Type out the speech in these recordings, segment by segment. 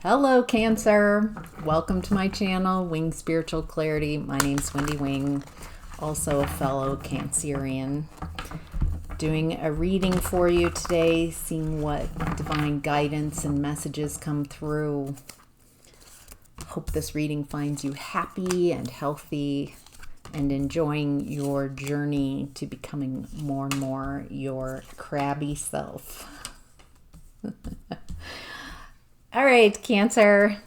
Hello, Cancer. Welcome to my channel, Wing Spiritual Clarity. My name's Wendy Wing, also a fellow Cancerian. Doing a reading for you today, seeing what divine guidance and messages come through. Hope this reading finds you happy and healthy and enjoying your journey to becoming more and more your crabby self. All right, Cancer.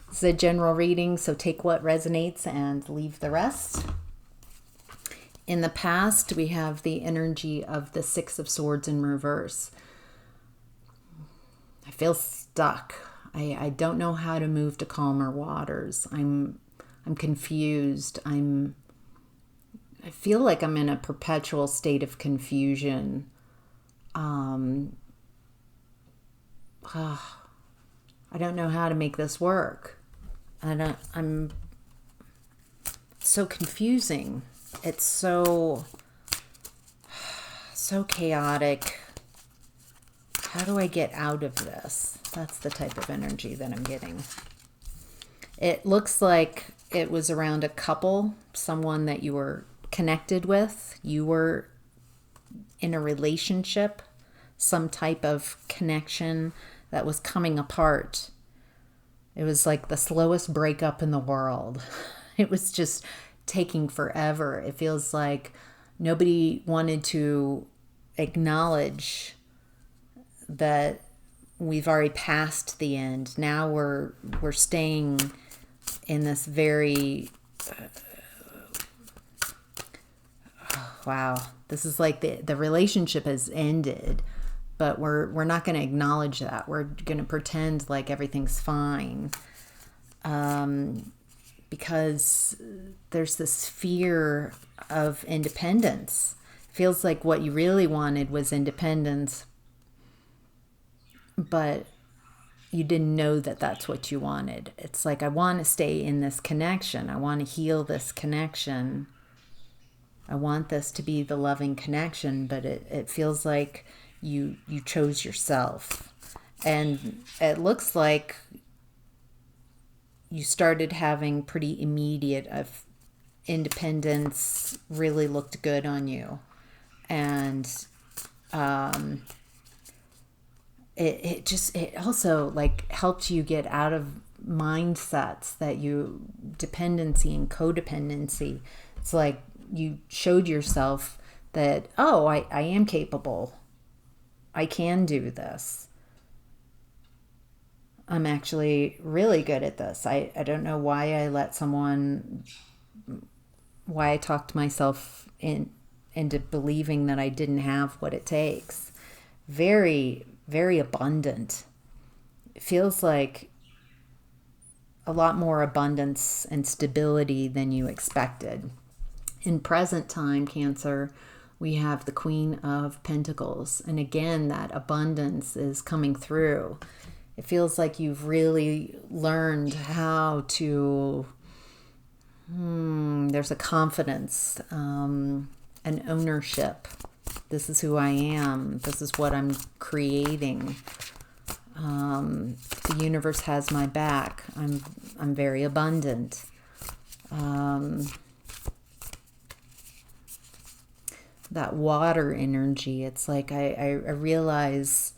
This is a general reading, so take what resonates and leave the rest. In the past, we have the energy of the Six of Swords in reverse. I feel stuck. I don't know how to move to calmer waters. I'm confused. I feel like I'm in a perpetual state of confusion. I don't know how to make this work. I'm so confusing. It's so chaotic. How do I get out of this? That's the type of energy that I'm getting. It looks like it was around a couple, someone that you were connected with. You were in a relationship, some type of connection that was coming apart. It was like the slowest breakup in the world. It was just taking forever. It feels like nobody wanted to acknowledge that we've already passed the end. Now we're staying in this very wow. This is like the relationship has ended. But we're not going to acknowledge that. We're going to pretend like everything's fine. Because there's this fear of independence. It feels like what you really wanted was independence. But you didn't know that that's what you wanted. It's like, I want to stay in this connection. I want to heal this connection. I want this to be the loving connection. But it feels like you chose yourself, and it looks like you started having pretty immediate of independence. Really looked good on you, and it also like helped you get out of mindsets that you dependency and codependency. It's like you showed yourself that, oh, I am capable. I can do this. I'm actually really good at this. I don't know why I talked myself into believing that I didn't have what it takes. Very, very abundant. It feels like a lot more abundance and stability than you expected. In present time, Cancer, we have the Queen of Pentacles. And again, that abundance is coming through. It feels like you've really learned how to, there's a confidence, an ownership. This is who I am. This is what I'm creating. The universe has my back. I'm very abundant. That water energy, it's like I realize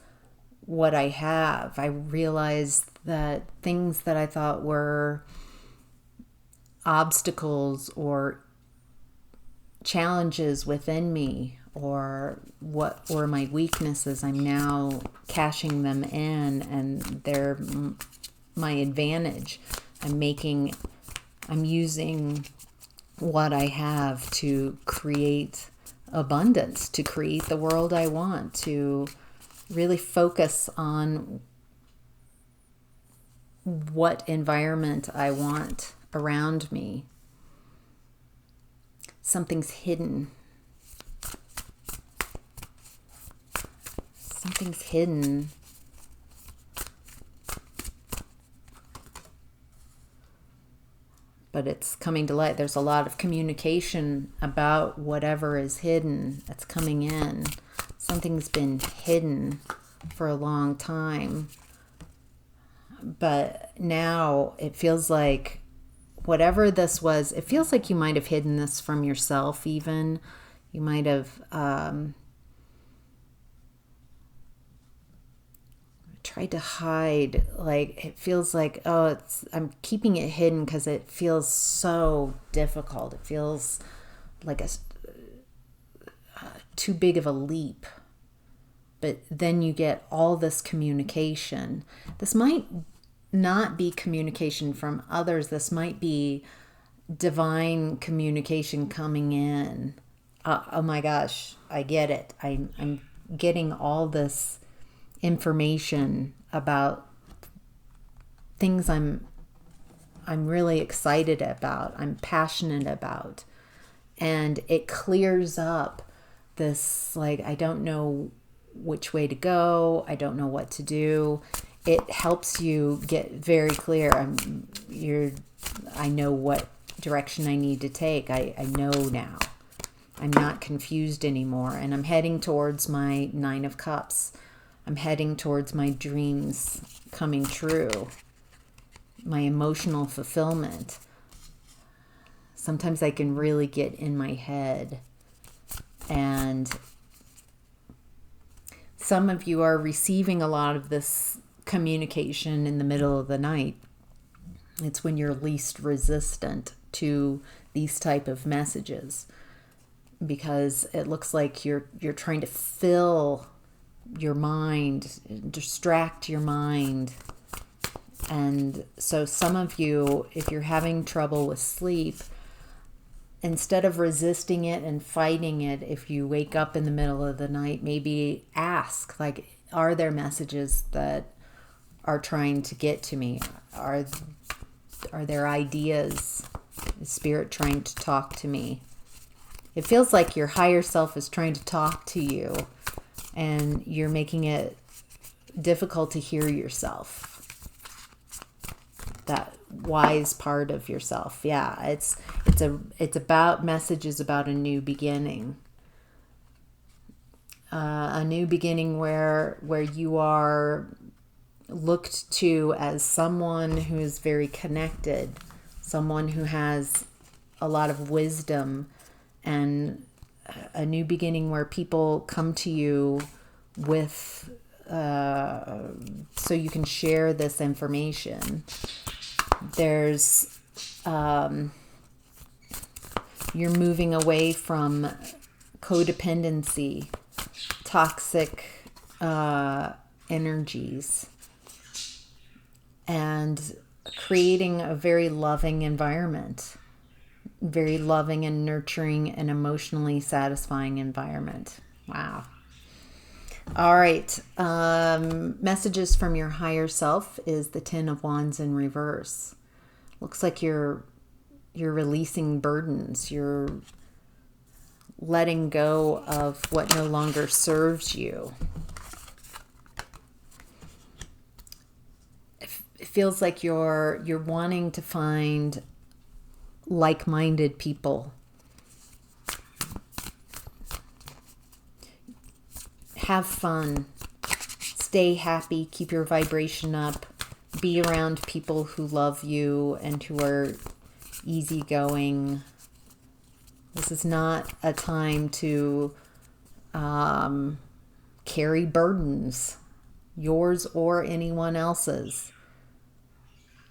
what I have. I realize that things that I thought were obstacles or challenges within me, or what were my weaknesses, I'm now cashing them in, and they're my advantage. I'm using what I have to create abundance, to create the world I want, to really focus on what environment I want around me. Something's hidden. Something's hidden. But it's coming to light. There's a lot of communication about whatever is hidden that's coming in. Something's been hidden for a long time. But now it feels like whatever this was, it feels like you might have hidden this from yourself even. You might have tried to hide. Like, it feels like, oh, I'm keeping it hidden because it feels so difficult. It feels like too big of a leap. But then you get all this communication. This might not be communication from others. This might be divine communication coming in. Oh my gosh, I get it. I'm getting all this information about things I'm really excited about, I'm passionate about. And it clears up this, like, I don't know which way to go. I don't know what to do. It helps you get very clear. I know what direction I need to take. I know now. I'm not confused anymore. And I'm heading towards my 9 of Cups. I'm heading towards my dreams coming true. My emotional fulfillment. Sometimes I can really get in my head. And some of you are receiving a lot of this communication in the middle of the night. It's when you're least resistant to these type of messages, because it looks like you're trying to fill your mind, distract your mind. And so some of you, if you're having trouble with sleep, instead of resisting it and fighting it, if you wake up in the middle of the night, maybe ask, like, are there messages that are trying to get to me? Are there ideas? Is Spirit trying to talk to me? It feels like your higher self is trying to talk to you, and you're making it difficult to hear yourself. That wise part of yourself. Yeah, it's about messages about a new beginning. A new beginning where you are looked to as someone who is very connected, someone who has a lot of wisdom, and a new beginning where people come to you with so you can share this information. There's you're moving away from codependency, toxic energies, and creating a very loving environment, very loving and nurturing and emotionally satisfying environment. Wow. All right. Messages from your higher self is the 10 of Wands in reverse. Looks like you're releasing burdens. You're letting go of what no longer serves you. It feels like you're wanting to find like-minded people. Have fun. Stay happy. Keep your vibration up. Be around people who love you and who are easygoing. This is not a time to carry burdens, yours or anyone else's.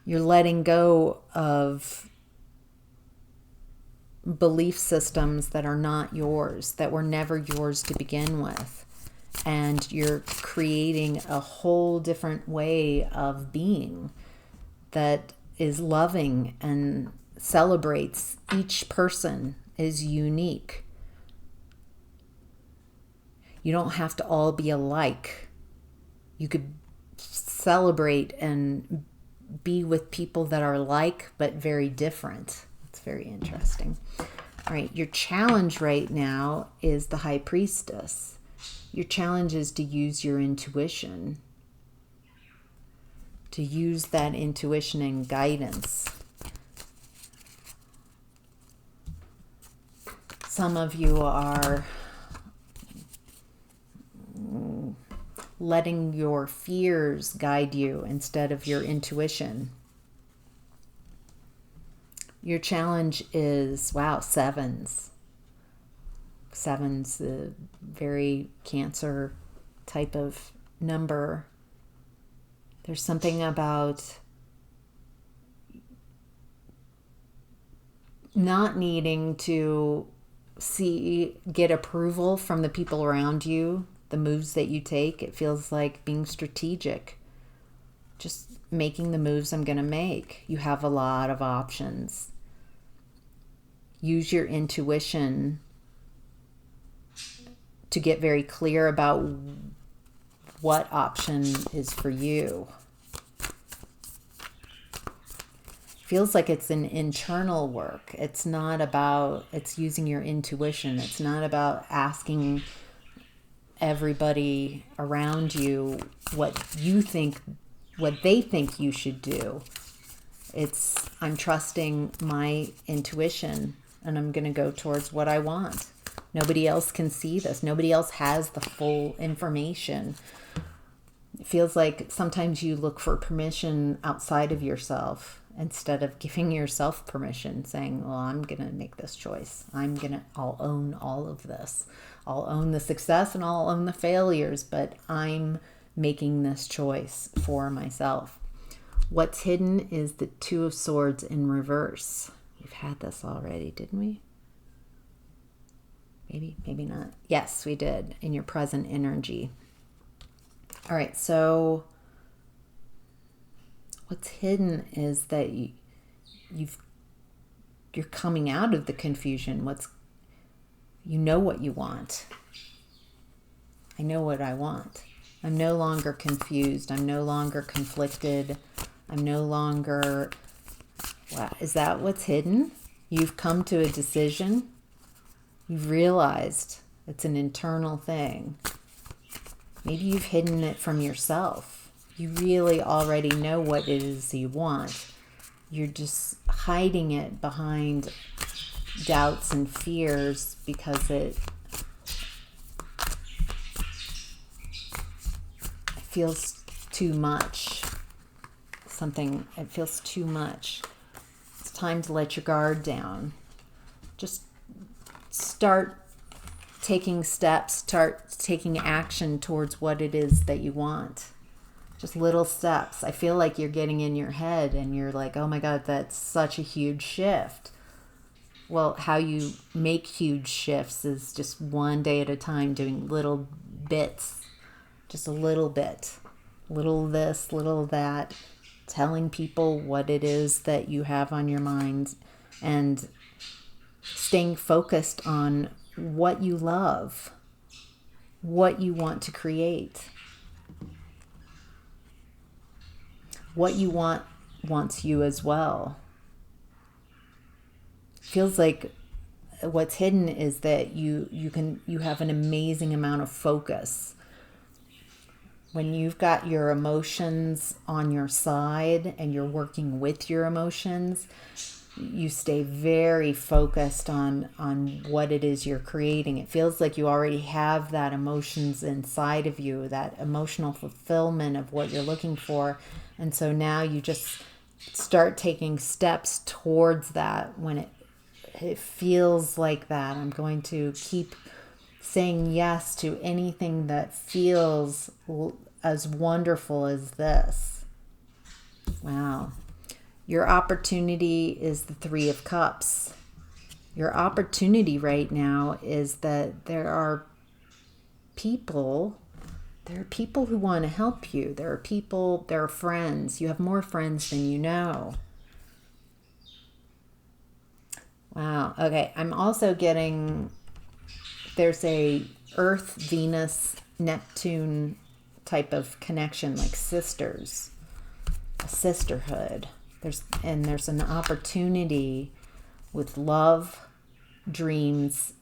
You're letting go of belief systems that are not yours, that were never yours to begin with. And you're creating a whole different way of being that is loving and celebrates each person is unique. You don't have to all be alike. You could celebrate and be with people that are like but very different. It's very interesting. All right, your challenge right now is the High Priestess. Your challenge is to use your intuition, to use that intuition and guidance. Some of you are letting your fears guide you instead of your intuition. Your challenge is, wow, sevens. Sevens, a very Cancer type of number. There's something about not needing to get approval from the people around you, the moves that you take. It feels like being strategic. Just making the moves I'm going to make. You have a lot of options. Use your intuition to get very clear about what option is for you. Feels like it's an internal work. It's not about, it's using your intuition. It's not about asking everybody around you what they think you should do. It's, I'm trusting my intuition and I'm going to go towards what I want. Nobody else can see this. Nobody else has the full information. It feels like sometimes you look for permission outside of yourself instead of giving yourself permission, saying, well, I'm going to make this choice. I'll own all of this. I'll own the success and I'll own the failures, but I'm making this choice for myself. What's hidden is the Two of Swords in reverse. We've had this already, didn't we? Maybe not. Yes, we did, in your present energy. All right, so what's hidden is that you're coming out of the confusion. You know what you want. I know what I want. I'm no longer confused. I'm no longer conflicted. I'm no longer, wow, is that what's hidden? You've come to a decision. You've realized it's an internal thing. Maybe you've hidden it from yourself. You really already know what it is you want. You're just hiding it behind doubts and fears because it feels too much. It feels too much. It's time to let your guard down. Just start taking steps, start taking action towards what it is that you want. Just little steps. I feel like you're getting in your head and you're like, oh my God, that's such a huge shift. Well, how you make huge shifts is just one day at a time, doing little bits, just a little bit, little this, little that, telling people what it is that you have on your mind and staying focused on what you love, what you want to create. What you want wants you as well. Feels like what's hidden is that you have an amazing amount of focus. When you've got your emotions on your side and you're working with your emotions, you stay very focused on what it is you're creating. It feels like you already have that emotions inside of you, that emotional fulfillment of what you're looking for. And so now you just start taking steps towards that when it feels like that. I'm going to keep saying yes to anything that feels as wonderful as this. Wow. Your opportunity is the Three of Cups. Your opportunity right now is that there are people who want to help you. There are friends. You have more friends than you know. Wow. Okay. I'm also getting, there's a Earth, Venus, Neptune type of connection, like sisters, a sisterhood. There's an opportunity with love, dreams,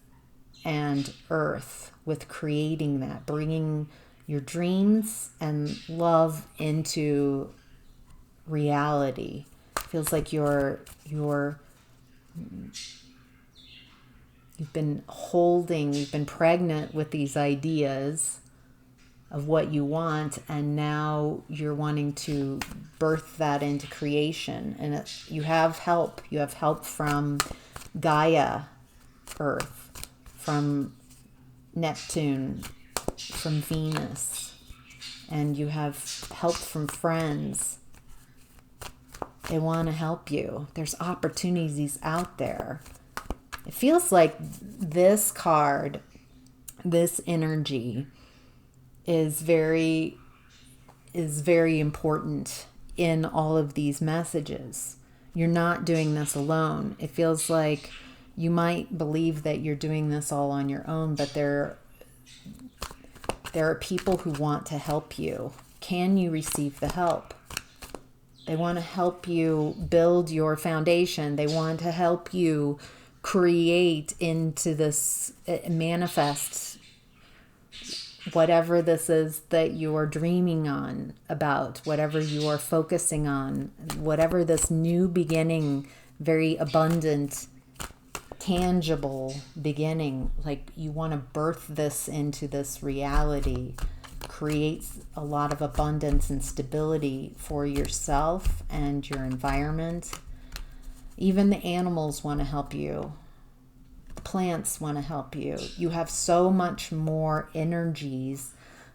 and Earth, with creating that, bringing your dreams and love into reality. Feels like you've been pregnant with these ideas of what you want, and now you're wanting to birth that into creation. And you have help. You have help from Gaia, Earth, from Neptune, from Venus, and you have help from friends. They want to help you. There's opportunities out there. It feels like this card, this energy is very important in all of these messages. You're not doing this alone. It feels like you might believe that you're doing this all on your own, but there are people who want to help you. Can you receive the help? They want to help you build your foundation. They want to help you create into this, manifest whatever this is that you are dreaming on about, whatever you are focusing on, whatever this new beginning, very abundant, tangible beginning, like you want to birth this into this reality, creates a lot of abundance and stability for yourself and your environment. Even the animals want to help you. Plants want to help you. You have so much more energies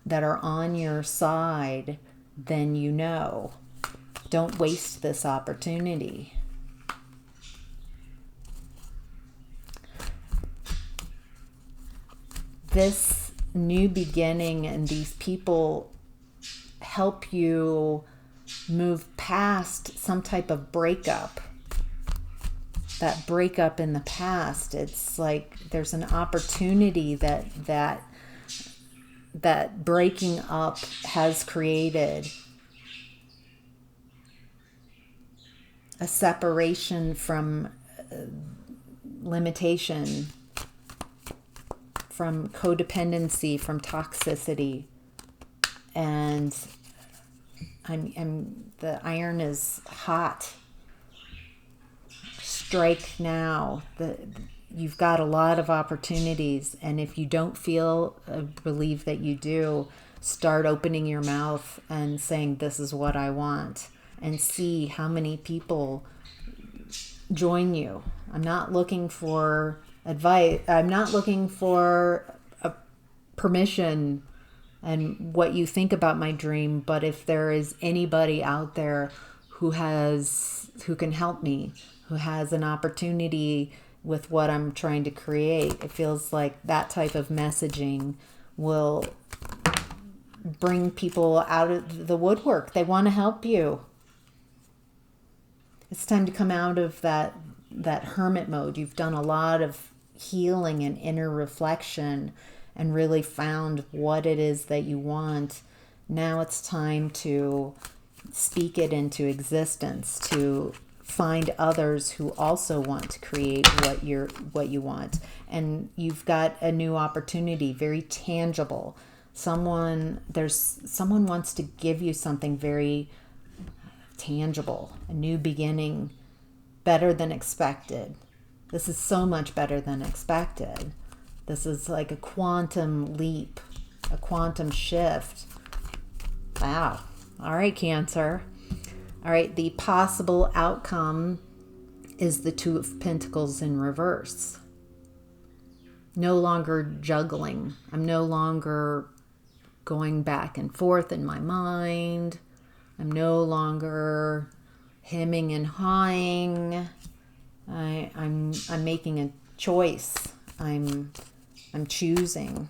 that are on your side than you know. Don't waste this opportunity. This new beginning and these people help you move past some type of breakup. That breakup in the past, it's like there's an opportunity that breaking up has created. A separation from limitation, from codependency, from toxicity. And the iron is hot. Strike now. You've got a lot of opportunities, and if you don't believe that you do, start opening your mouth and saying, this is what I want, and see how many people join you. I'm not looking for advice. I'm not looking for permission and what you think about my dream, but if there is anybody out there who can help me, who has an opportunity with what I'm trying to create, it feels like that type of messaging will bring people out of the woodwork. They want to help you. It's time to come out of that hermit mode. You've done a lot of healing and inner reflection and really found what it is that you want. Now it's time to speak it into existence, to find others who also want to create what you want. And you've got a new opportunity, very tangible. Someone wants to give you something very tangible, a new beginning, better than expected. This is so much better than expected. This is like a quantum leap, a quantum shift. Wow. All right, Cancer. All right, the possible outcome is the Two of Pentacles in reverse. No longer juggling. I'm no longer going back and forth in my mind. I'm no longer hemming and hawing. I'm making a choice. I'm choosing.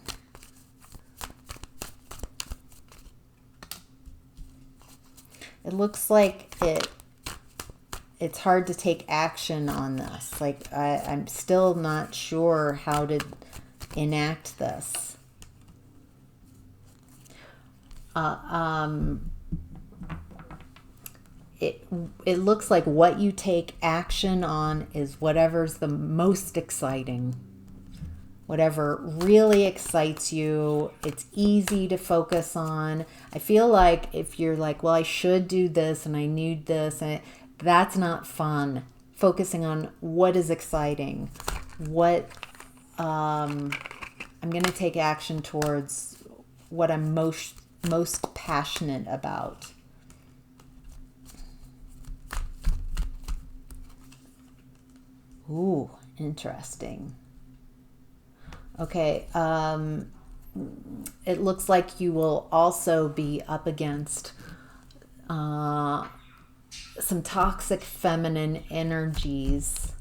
It looks like it's hard to take action on this. Like I'm still not sure how to enact this. It looks like what you take action on is whatever's the most exciting. Whatever really excites you, it's easy to focus on. I feel like if you're like, well, I should do this and I need this, and that's not fun. Focusing on what is exciting, what I'm going to take action towards what I'm most passionate about. Ooh, interesting. Okay, it looks like you will also be up against some toxic feminine energies.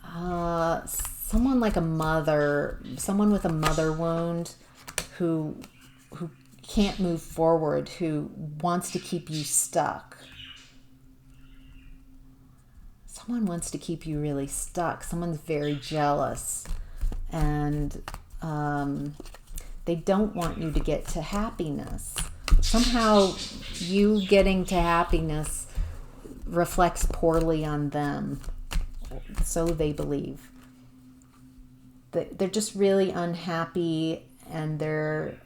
Someone like a mother, someone with a mother wound who can't move forward, who wants to keep you stuck. Someone wants to keep you really stuck. Someone's very jealous, and they don't want you to get to happiness. Somehow you getting to happiness reflects poorly on them. So they believe. They're just really unhappy, and they're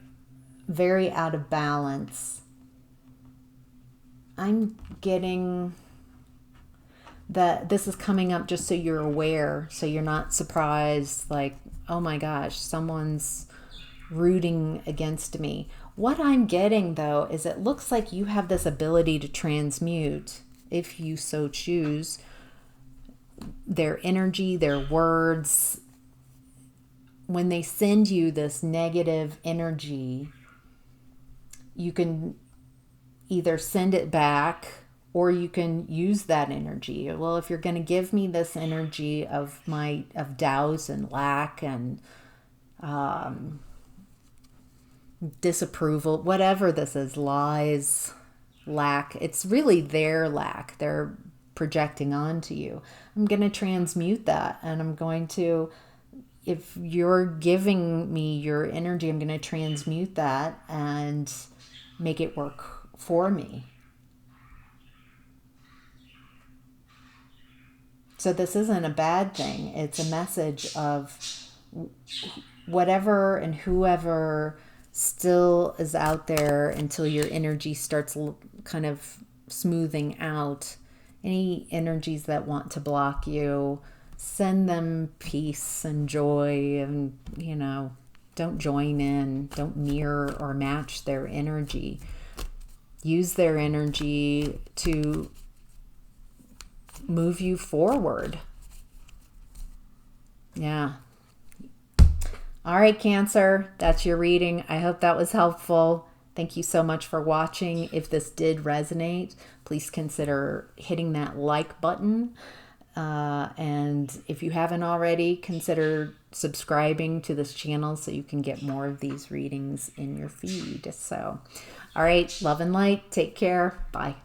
very out of balance. I'm getting that this is coming up just so you're aware, so you're not surprised, like, oh my gosh, someone's rooting against me. What I'm getting, though, is it looks like you have this ability to transmute, if you so choose, their energy, their words. When they send you this negative energy, you can either send it back, or you can use that energy. Well, if you're going to give me this energy of doubt and lack and disapproval, whatever this is, lies, lack, it's really their lack they're projecting onto you. I'm going to transmute that, and I'm going to, if you're giving me your energy, I'm going to transmute that and make it work for me. So this isn't a bad thing. It's a message of whatever and whoever still is out there until your energy starts kind of smoothing out. Any energies that want to block you, send them peace and joy, and, don't join in. Don't mirror or match their energy. Use their energy to move you forward. Yeah. All right, Cancer, that's your reading. I hope that was helpful. Thank you so much for watching. If this did resonate, please consider hitting that like button. And if you haven't already, consider subscribing to this channel so you can get more of these readings in your feed. So, all right, love and light. Take care. Bye.